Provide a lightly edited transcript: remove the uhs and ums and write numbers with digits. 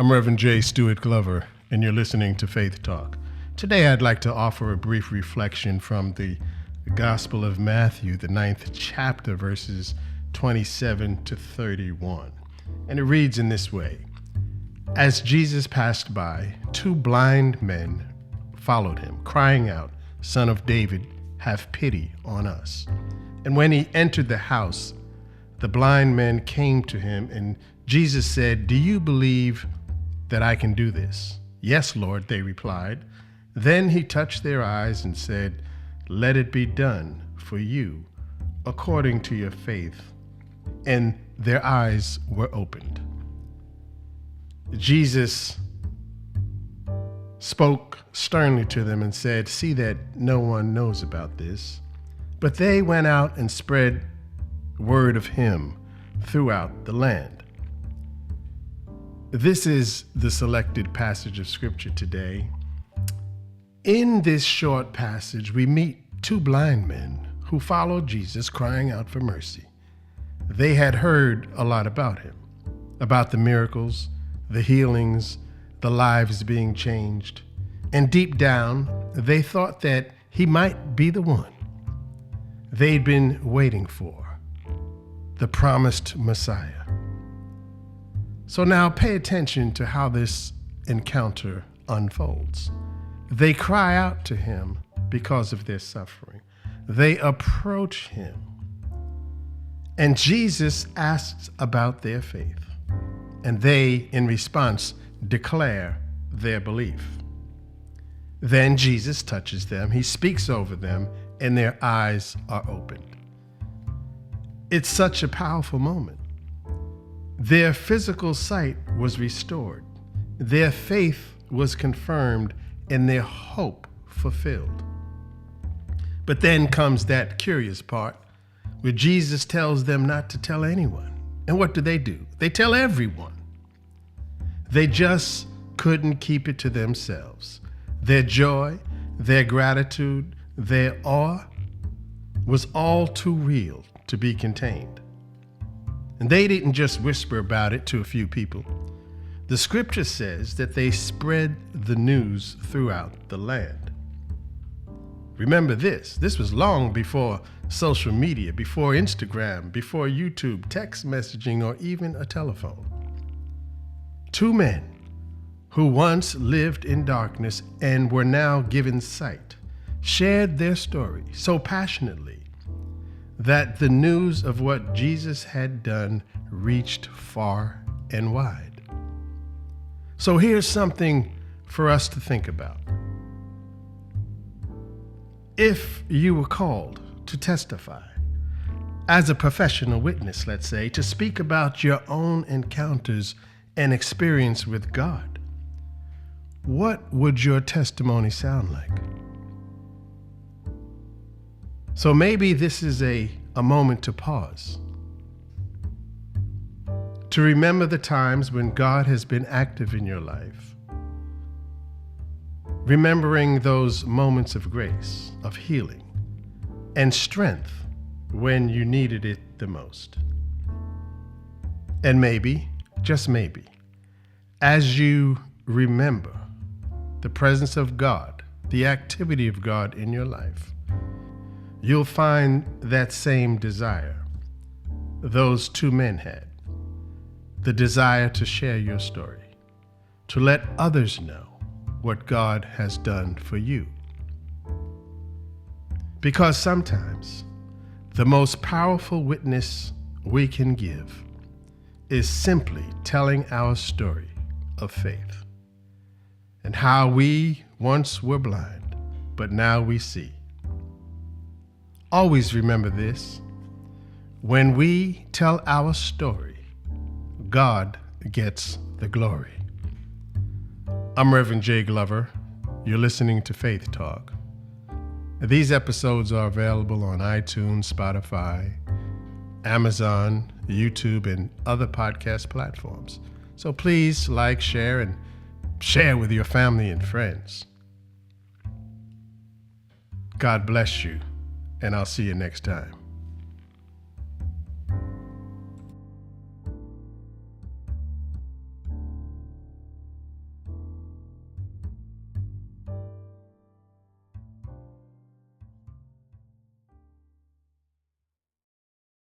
I'm Reverend J. Stewart Glover, and you're listening to Faith Talk. Today, I'd like to offer a brief reflection from the Gospel of Matthew, the 9th chapter, verses 27 to 31. And it reads in this way: As Jesus passed by, two blind men followed him, crying out, "Son of David, have pity on us." And when he entered the house, the blind men came to him, and Jesus said, "Do you believe that I can do this?" "Yes, Lord," they replied. Then he touched their eyes and said, "Let it be done for you according to your faith." And their eyes were opened. Jesus spoke sternly to them and said, "See that no one knows about this." But they went out and spread word of him throughout the land. This is the selected passage of Scripture today. In this short passage, we meet two blind men who followed Jesus, crying out for mercy. They had heard a lot about him, about the miracles, the healings, the lives being changed. And deep down, they thought that he might be the one they'd been waiting for, the promised Messiah. So now pay attention to how this encounter unfolds. They cry out to him because of their suffering. They approach him, and Jesus asks about their faith, and they, in response, declare their belief. Then Jesus touches them, he speaks over them, and their eyes are opened. It's such a powerful moment. Their physical sight was restored, their faith was confirmed, and their hope fulfilled. But then comes that curious part where Jesus tells them not to tell anyone. And what do? They tell everyone. They just couldn't keep it to themselves. Their joy, their gratitude, their awe was all too real to be contained. And they didn't just whisper about it to a few people. The scripture says that they spread the news throughout the land. Remember this was long before social media, before Instagram, before YouTube, text messaging, or even a telephone. Two men who once lived in darkness and were now given sight shared their story so passionately that the news of what Jesus had done reached far and wide. So here's something for us to think about. If you were called to testify as a professional witness, let's say, to speak about your own encounters and experience with God, what would your testimony sound like? So maybe this is a moment to pause, to remember the times when God has been active in your life, remembering those moments of grace, of healing, and strength when you needed it the most. And maybe, just maybe, as you remember the presence of God, the activity of God in your life, you'll find that same desire those two men had, the desire to share your story, to let others know what God has done for you. Because sometimes the most powerful witness we can give is simply telling our story of faith and how we once were blind, but now we see. Always remember this: when we tell our story, God gets the glory. I'm Reverend J. Glover. You're listening to Faith Talk. These episodes are available on iTunes, Spotify, Amazon, YouTube, and other podcast platforms. So please like, share, and share with your family and friends. God bless you, and I'll see you next time.